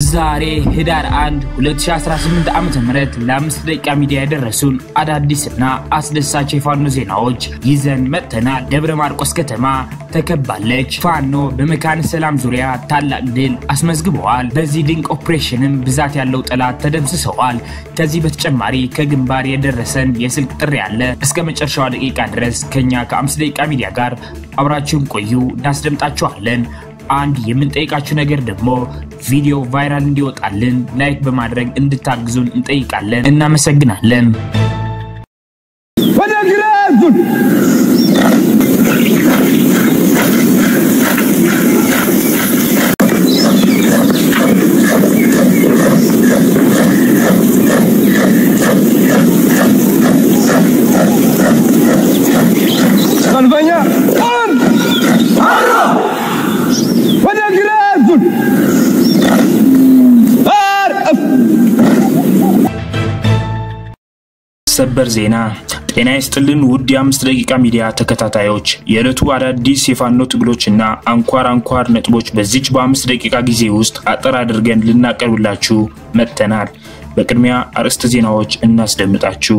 ዛሬ ህዳር 1 2018 ዓመተ ምህረት ለ5 ደቂቃ ሚዲያ ያደረሱን አዳዲስና አስደሳች የፋኖ ዜናዎች ይዘን መጥተናል። ደብረ ማርቆስ ከተማ ተከባለች። ፋኖ በመካነ ሰላም ዙሪያ ታላቅ ድል አስመዝግበዋል። በዚህ ድንቅ ኦፕሬሽንም ብዛት ያለው ጠላት ተደምስሰዋል። ከዚህ በተጨማሪ ከግንባር የደረሰን የስልክ ጥሪ አለ። እስከ መጨረሻው ደቂቃ ድረስ ከኛ ከ5 ደቂቃ ሚዲያ ጋር አብራችሁን ቆዩ፣ እናስደምጣችኋለን። አንድ የምንጠይቃችሁ ነገር ደግሞ ቪዲዮ ቫይራል እንዲወጣልን ላይክ በማድረግ እንድታግዙን እንጠይቃለን። እናመሰግናለን። ሰበር ዜና ጤና ይስጥልን ውድ የ5 ደቂቃ ሚዲያ ተከታታዮች፣ የዕለቱ አዳዲስ የፋኖ ትግሎችና አንኳር ነጥቦች በዚች በ5 ደቂቃ ጊዜ ውስጥ አጠር አድርገን ልናቀርብላችሁ መጥተናል። በቅድሚያ አርዕስተ ዜናዎች እናስደምጣችሁ።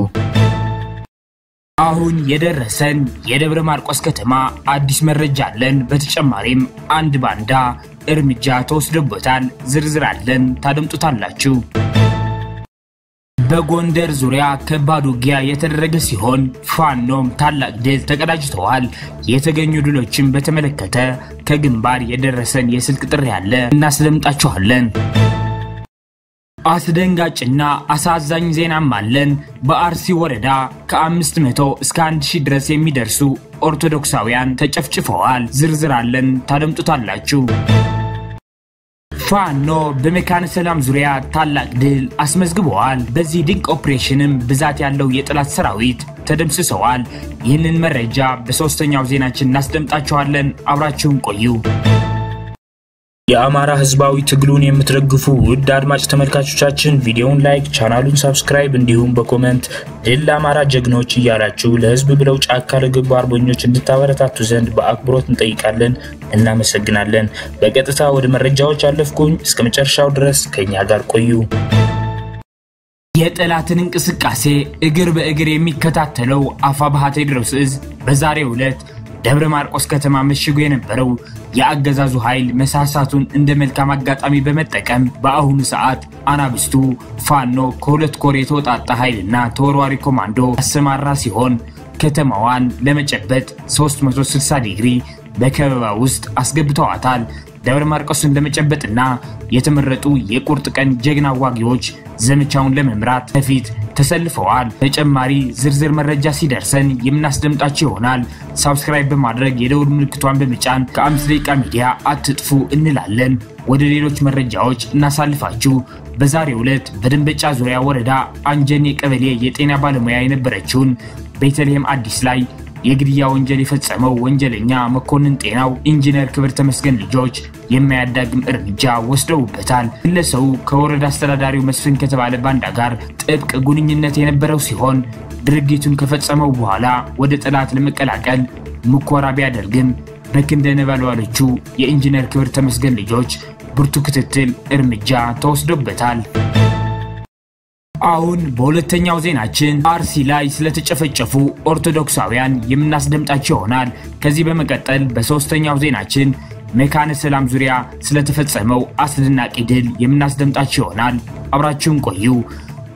አሁን የደረሰን የደብረ ማርቆስ ከተማ አዲስ መረጃ አለን። በተጨማሪም አንድ ባንዳ እርምጃ ተወስዶበታል። ዝርዝር አለን፣ ታደምጡታላችሁ። በጎንደር ዙሪያ ከባድ ውጊያ የተደረገ ሲሆን ፋኖም ታላቅ ድል ተቀዳጅተዋል። የተገኙ ድሎችን በተመለከተ ከግንባር የደረሰን የስልክ ጥሪ አለ፣ እናስደምጣችኋለን። አስደንጋጭና አሳዛኝ ዜናም አለን። በአርሲ ወረዳ ከ500 እስከ 1000 ድረስ የሚደርሱ ኦርቶዶክሳውያን ተጨፍጭፈዋል። ዝርዝር አለን፣ ታደምጡታላችሁ። ፋኖ በመካነ ሰላም ዙሪያ ታላቅ ድል አስመዝግበዋል። በዚህ ድንቅ ኦፕሬሽንም ብዛት ያለው የጠላት ሰራዊት ተደምስሰዋል። ይህንን መረጃ በሶስተኛው ዜናችን እናስደምጣችኋለን። አብራችሁን ቆዩ። የአማራ ህዝባዊ ትግሉን የምትደግፉ ውድ አድማጭ ተመልካቾቻችን ቪዲዮውን ላይክ፣ ቻናሉን ሰብስክራይብ እንዲሁም በኮሜንት ድል ለአማራ ጀግኖች እያላችሁ ለህዝብ ብለው ጫካ ለገቡ አርበኞች እንድታበረታቱ ዘንድ በአክብሮት እንጠይቃለን። እናመሰግናለን። በቀጥታ ወደ መረጃዎች አለፍኩኝ። እስከ መጨረሻው ድረስ ከኛ ጋር ቆዩ። የጠላትን እንቅስቃሴ እግር በእግር የሚከታተለው አፋብኃ ቴዎድሮስ ዕዝ በዛሬው ዕለት ደብረ ማርቆስ ከተማ መሽጎ የነበረው የአገዛዙ ኃይል መሳሳቱን እንደ መልካም አጋጣሚ በመጠቀም በአሁኑ ሰዓት አናብስቱ ፋኖ ከሁለት ኮር የተወጣጣ ኃይልና ተወርዋሪ ኮማንዶ አሰማራ ሲሆን ከተማዋን ለመጨበጥ 360 ዲግሪ በከበባ ውስጥ አስገብተዋታል። ደብረ ማርቆስን ለመጨበጥና የተመረጡ የቁርጥ ቀን ጀግና ዋጊዎች ዘመቻውን ለመምራት ከፊት ተሰልፈዋል። ተጨማሪ ዝርዝር መረጃ ሲደርሰን የምናስደምጣችሁ ይሆናል። ሰብስክራይብ በማድረግ የደውል ምልክቷን በመጫን ከ5 ደቂቃ ሚዲያ አትጥፉ እንላለን። ወደ ሌሎች መረጃዎች እናሳልፋችሁ። በዛሬው ዕለት በደንበጫ ዙሪያ ወረዳ አንጀኔ ቀበሌ የጤና ባለሙያ የነበረችውን ቤተልሔም አዲስ ላይ የግድያ ወንጀል የፈጸመው ወንጀለኛ መኮንን ጤናው ኢንጂነር ክብር ተመስገን ልጆች የማያዳግም እርምጃ ወስደውበታል። ግለሰቡ ከወረዳ አስተዳዳሪው መስፍን ከተባለ ባንዳ ጋር ጥብቅ ግንኙነት የነበረው ሲሆን ድርጊቱን ከፈጸመው በኋላ ወደ ጠላት ለመቀላቀል ሙከራ ቢያደርግም በክንደ ነበልባሎቹ የኢንጂነር ክብር ተመስገን ልጆች ብርቱ ክትትል እርምጃ ተወስዶበታል። አሁን በሁለተኛው ዜናችን አርሲ ላይ ስለተጨፈጨፉ ኦርቶዶክሳውያን የምናስደምጣችሁ ይሆናል። ከዚህ በመቀጠል በሶስተኛው ዜናችን መካነ ሰላም ዙሪያ ስለተፈጸመው አስደናቂ ድል የምናስደምጣችሁ ይሆናል። አብራችሁን ቆዩ።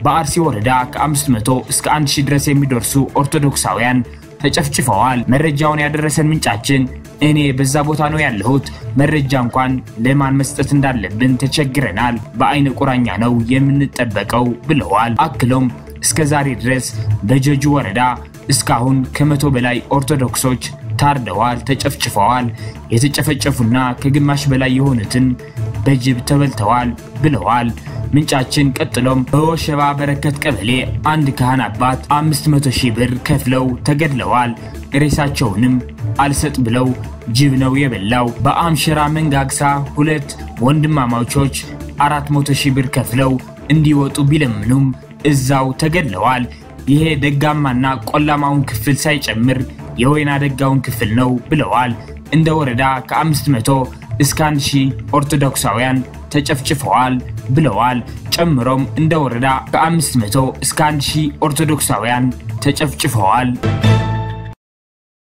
በአርሲ ወረዳ ከ500 እስከ 1000 ድረስ የሚደርሱ ኦርቶዶክሳውያን ተጨፍጭፈዋል። መረጃውን ያደረሰን ምንጫችን እኔ በዛ ቦታ ነው ያለሁት፣ መረጃ እንኳን ለማን መስጠት እንዳለብን ተቸግረናል፣ በአይነ ቁራኛ ነው የምንጠበቀው ብለዋል። አክሎም እስከዛሬ ድረስ በጀጁ ወረዳ እስካሁን ከ100 በላይ ኦርቶዶክሶች ታርደዋል፣ ተጨፍጭፈዋል። የተጨፈጨፉና ከግማሽ በላይ የሆኑትን በጅብ ተበልተዋል ብለዋል። ምንጫችን ቀጥሎም በወሸባ በረከት ቀበሌ አንድ ካህን አባት 500,000 ብር ከፍለው ተገድለዋል። ሬሳቸውንም አልሰጥ ብለው ጅብ ነው የበላው። በአምሽራ መንጋግሳ ሁለት ወንድማማቾች 400,000 ብር ከፍለው እንዲወጡ ቢለምኑም እዛው ተገድለዋል። ይሄ ደጋማና ቆላማውን ክፍል ሳይጨምር የወይና ደጋውን ክፍል ነው ብለዋል። እንደ ወረዳ ከ500 እስከ 1000 ኦርቶዶክሳውያን ተጨፍጭፈዋል ብለዋል። ጨምሮም እንደ ወረዳ ከ500 እስከ 1000 ኦርቶዶክሳውያን ተጨፍጭፈዋል።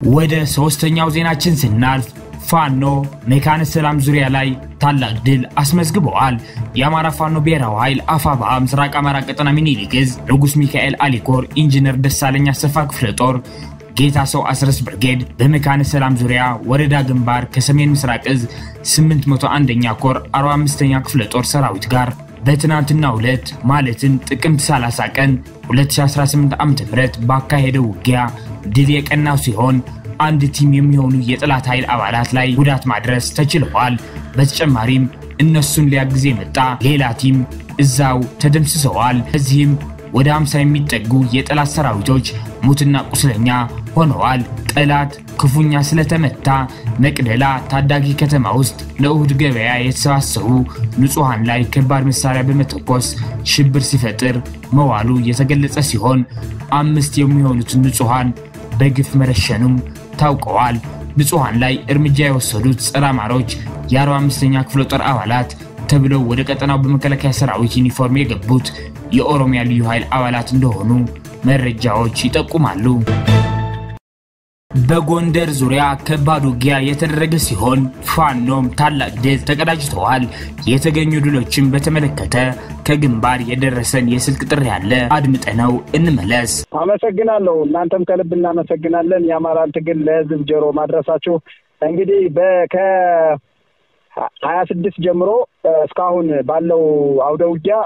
ወደ ሶስተኛው ዜናችን ስናልፍ ፋኖ መካነ ሰላም ዙሪያ ላይ ታላቅ ድል አስመዝግበዋል። የአማራ ፋኖ ብሔራዊ ኃይል አፋባ ምስራቅ አማራ ቀጠና ሚኒሊክ ዕዝ ንጉስ ሚካኤል አሊኮር ኢንጂነር ደሳለኝ አሰፋ ክፍለ ጦር ጌታ ሰው አስረስ ብርጌድ በመካነ ሰላም ዙሪያ ወረዳ ግንባር ከሰሜን ምስራቅ ዕዝ 801ኛ ኮር 45ኛ ክፍለ ጦር ሰራዊት ጋር በትናንትናው ዕለት ማለትም ጥቅምት 30 ቀን 2018 ዓ.ም ባካሄደው ውጊያ ድል የቀናው ሲሆን አንድ ቲም የሚሆኑ የጥላት ኃይል አባላት ላይ ጉዳት ማድረስ ተችሏል። በተጨማሪም እነሱን ሊያግዝ የመጣ ሌላ ቲም እዛው ተደምስሰዋል። እዚህም ወደ 50 የሚጠጉ የጥላት ሰራዊቶች ሙትና ቁስለኛ ሆነዋል። ጠላት ክፉኛ ስለተመታ መቅደላ ታዳጊ ከተማ ውስጥ ለእሁድ ገበያ የተሰባሰቡ ንጹሃን ላይ ከባድ መሳሪያ በመተኮስ ሽብር ሲፈጥር መዋሉ የተገለጸ ሲሆን 5 የሚሆኑት ንጹሃን በግፍ መረሸኑም ታውቀዋል። ንጹሃን ላይ እርምጃ የወሰዱት ጸረ አማሮች የ45ኛ ክፍለ ጦር አባላት ተብለው ወደ ቀጠናው በመከላከያ ሰራዊት ዩኒፎርም የገቡት የኦሮሚያ ልዩ ኃይል አባላት እንደሆኑ መረጃዎች ይጠቁማሉ። በጎንደር ዙሪያ ከባድ ውጊያ የተደረገ ሲሆን ፋኖም ታላቅ ድል ተቀዳጅተዋል። የተገኙ ድሎችን በተመለከተ ከግንባር የደረሰን የስልክ ጥሪ ያለ አድምጠነው እንመለስ። አመሰግናለሁ። እናንተም ከልብ እናመሰግናለን። የአማራን ትግል ለህዝብ ጆሮ ማድረሳችሁ እንግዲህ ከ26 ጀምሮ እስካሁን ባለው አውደ ውጊያ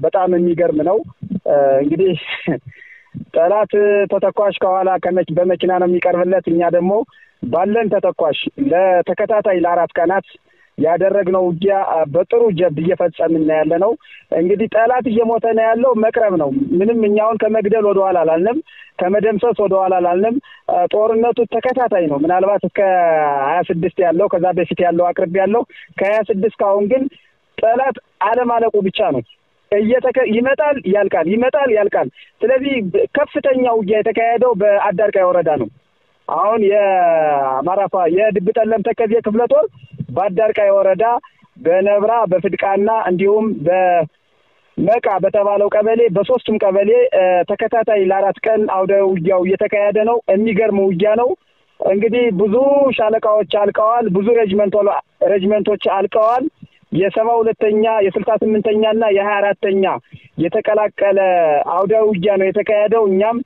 በጣም የሚገርም ነው። እንግዲህ ጠላት ተተኳሽ ከኋላ በመኪና ነው የሚቀርብለት። እኛ ደግሞ ባለን ተተኳሽ ለተከታታይ ለ4 ቀናት ያደረግነው ውጊያ በጥሩ ጀብድ እየፈጸምን ያለነው። እንግዲህ ጠላት እየሞተ ነው ያለው፣ መቅረብ ነው። ምንም እኛውን ከመግደል ወደ ኋላ አላልንም፣ ከመደምሰስ ወደ ኋላ አላልንም። ጦርነቱ ተከታታይ ነው። ምናልባት እስከ 26 ያለው ከዛ በፊት ያለው አቅርብ ያለው ከ26 ካሁን ግን ጠላት አለማለቁ ብቻ ነው። ይመጣል ያልቃል፣ ይመጣል ያልቃል። ስለዚህ ከፍተኛው ውጊያ የተካሄደው በአዳርቃይ ወረዳ ነው። አሁን የማራፋ የድብጠለም ተከዜ ክፍለ ጦር በአዳርቃይ ወረዳ በነብራ በፍድቃና እንዲሁም በመቃ በተባለው ቀበሌ በሶስቱም ቀበሌ ተከታታይ ለ4 ቀን አውደ ውጊያው እየተካሄደ ነው። የሚገርም ውጊያ ነው። እንግዲህ ብዙ ሻለቃዎች አልቀዋል፣ ብዙ ሬጅመንቶች አልቀዋል። የ72ኛ የ68ኛና የ24ኛ የተቀላቀለ አውደ ውጊያ ነው የተካሄደው። እኛም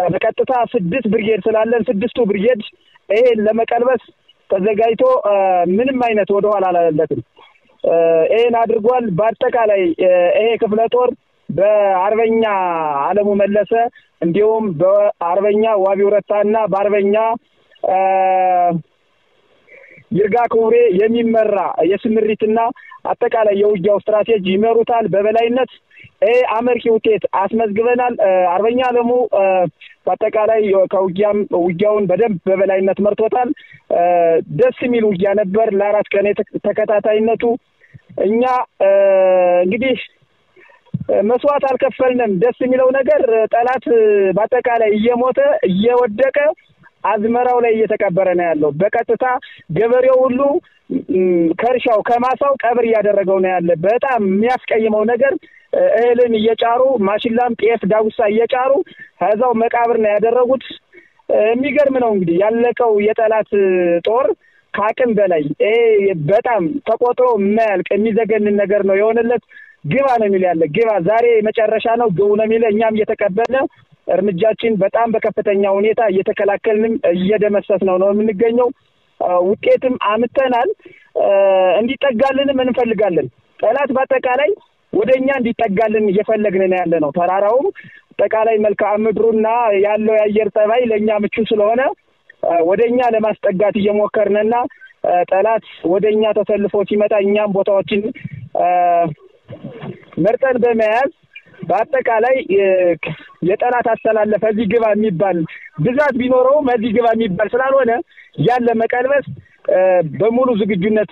በቀጥታ 6 ብርጌድ ስላለን 6ቱ ብርጌድ ይሄን ለመቀልበስ ተዘጋጅቶ ምንም አይነት ወደ ኋላ አላለለትም። ይሄን አድርጓል። በአጠቃላይ ይሄ ክፍለ ጦር በአርበኛ አለሙ መለሰ እንዲሁም በአርበኛ ዋቢው ረታና በአርበኛ ይርጋ ክቡሬ የሚመራ የስምሪትና አጠቃላይ የውጊያው ስትራቴጂ ይመሩታል በበላይነት። አመርቂ ውጤት አስመዝግበናል። አርበኛ አለሙ በአጠቃላይ ውጊያውን በደንብ በበላይነት መርቶታል። ደስ የሚል ውጊያ ነበር ለ4 ቀን ተከታታይነቱ። እኛ እንግዲህ መስዋዕት አልከፈልንም። ደስ የሚለው ነገር ጠላት በአጠቃላይ እየሞተ እየወደቀ አዝመራው ላይ እየተቀበረ ነው ያለው። በቀጥታ ገበሬው ሁሉ ከርሻው ከማሳው ቀብር ያደረገው ነው ያለ። በጣም የሚያስቀይመው ነገር እህልን እየጫሩ ማሽላም ጤፍ ዳጉሳ እየጫሩ ከዛው መቃብር ነው ያደረጉት። የሚገርም ነው እንግዲህ ያለቀው የጠላት ጦር ካቅም በላይ በጣም ተቆጥሮ የማያልቅ የሚዘገንን ነገር ነው የሆነለት። ግባ ነው የሚል ያለ ግባ ዛሬ መጨረሻ ነው ግቡ ነው የሚል። እኛም እየተቀበለ እርምጃችን በጣም በከፍተኛ ሁኔታ እየተከላከልን እየደመሰስነው ነው የምንገኘው። ውጤትም አምተናል። እንዲጠጋልንም እንፈልጋለን። ጠላት በአጠቃላይ ወደኛ እንዲጠጋልን እየፈለግን ነው ያለነው። ተራራውም አጠቃላይ መልክዓ ምድሩና ያለው የአየር ጠባይ ለኛ ምቹ ስለሆነ ወደኛ ለማስጠጋት እየሞከርንና ጠላት ወደኛ ተሰልፎ ሲመጣ እኛም ቦታዎችን መርጠን በመያዝ በአጠቃላይ የጠላት አስተላለፈ እዚህ ግባ የሚባል ብዛት ቢኖረውም እዚህ ግባ የሚባል ስላልሆነ ያለ መቀልበስ በሙሉ ዝግጁነት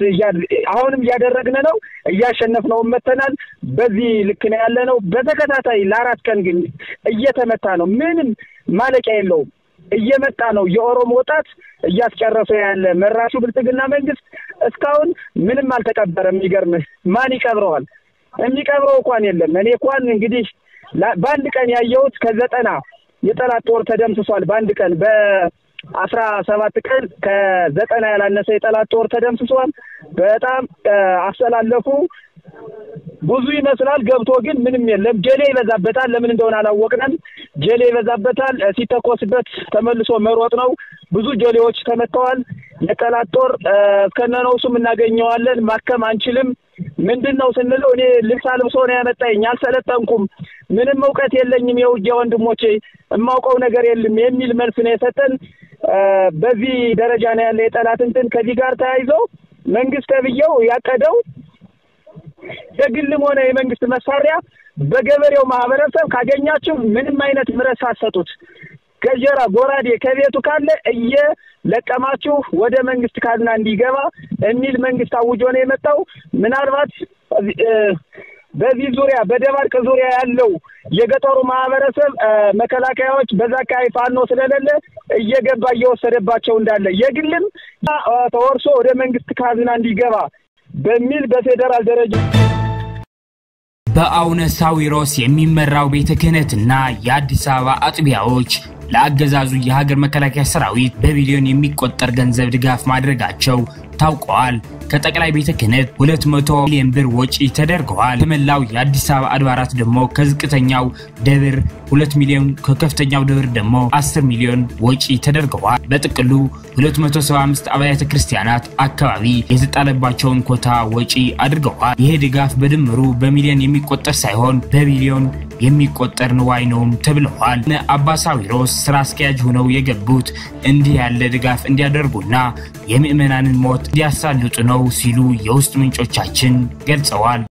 አሁንም ያደረግነ ነው። እያሸነፍነው መተናል። በዚህ ልክ ነው ያለነው። በተከታታይ ለ4 ቀን ግን እየተመታ ነው። ምንም ማለቂያ የለውም። እየመጣ ነው የኦሮሞ ወጣት እያስጨረሰ ያለ መራሹ ብልጽግና መንግስት እስካሁን ምንም አልተቀበረም ይገርም ማን ይቀብረዋል የሚቀብረው እንኳን የለም እኔ እንኳን እንግዲህ በአንድ ቀን ያየሁት ከ90 የጠላት ጦር ተደምስሷል በአንድ ቀን በ17 ቀን ከ90 ያላነሰ የጠላት ጦር ተደምስሷል በጣም አሰላለፉ ብዙ ይመስላል ገብቶ ግን ምንም የለም ጀሌ ይበዛበታል ለምን እንደሆነ አላወቅንም ጀሌ ይበዛበታል ሲተኮስበት ተመልሶ መሮጥ ነው ብዙ ጀሌዎች ተመተዋል የጠላት ጦር ከነነውሱም እናገኘዋለን ማከም አንችልም ምንድነው ስንለው እኔ ልብስ አልብሶ ነው ያመጣኝ አልሰለጠንኩም ምንም ዕውቀት የለኝም የውጊያ ወንድሞቼ እማውቀው ነገር የለም የሚል መልስ ነው የሰጠን በዚህ ደረጃ ነው ያለ የጠላት እንትን ከዚህ ጋር ተያይዞ መንግስት ተብየው ያቀደው የግልም ሆነ የመንግስት መሳሪያ በገበሬው ማህበረሰብ ካገኛችሁ ምንም አይነት ምረስ አሰጡት ገጀራ ጎራዴ ከቤቱ ካለ እየለቀማችሁ ወደ መንግስት ካዝና እንዲገባ የሚል መንግስት አውጆ ነው የመጣው ምናልባት በዚህ ዙሪያ በደባርቅ ዙሪያ ያለው የገጠሩ ማህበረሰብ መከላከያዎች በዛካይ ፋኖ ስለሌለ እየገባ እየወሰደባቸው እንዳለ የግልም ተወርሶ ወደ መንግስት ካዝና እንዲገባ በሚል በፌደራል ደረጃ በአውነ ሳዊሮስ የሚመራው ቤተ ክህነትና የአዲስ አበባ አጥቢያዎች ለአገዛዙ የሀገር መከላከያ ሰራዊት በቢሊዮን የሚቆጠር ገንዘብ ድጋፍ ማድረጋቸው ታውቋል ከጠቅላይ ቤተ ክህነት 200 ሚሊዮን ብር ወጪ ተደርጓል ከመላው የአዲስ አበባ አድባራት ደግሞ ከዝቅተኛው ደብር 2 ሚሊዮን ከከፍተኛው ደብር ደግሞ 10 ሚሊዮን ወጪ ተደርጓል በጥቅሉ 275 አብያተ ክርስቲያናት አካባቢ የተጣለባቸውን ኮታ ወጪ አድርገዋል ይሄ ድጋፍ በድምሩ በሚሊዮን የሚቆጠር ሳይሆን በቢሊዮን የሚቆጠር ንዋይ ነው ተብሏል አባ ሳዊሮስ ስራ አስኪያጅ ሆነው የገቡት እንዲህ ያለ ድጋፍ እንዲያደርጉና የምእመናንን ሞት እንዲያሳልጡ ነው ሲሉ የውስጥ ምንጮቻችን ገልጸዋል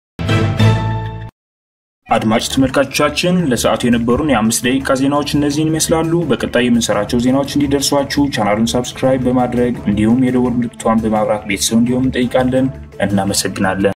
አድማጭ ተመልካቾቻችን ለሰዓቱ የነበሩን የ5 ደቂቃ ዜናዎች እነዚህን ይመስላሉ በቀጣይ የምንሰራቸው ዜናዎች እንዲደርሷችሁ ቻናሉን ሰብስክራይብ በማድረግ እንዲሁም የደወል ምልክቱን በማብራት ቤተሰብ እንዲሆኑ እንጠይቃለን እናመሰግናለን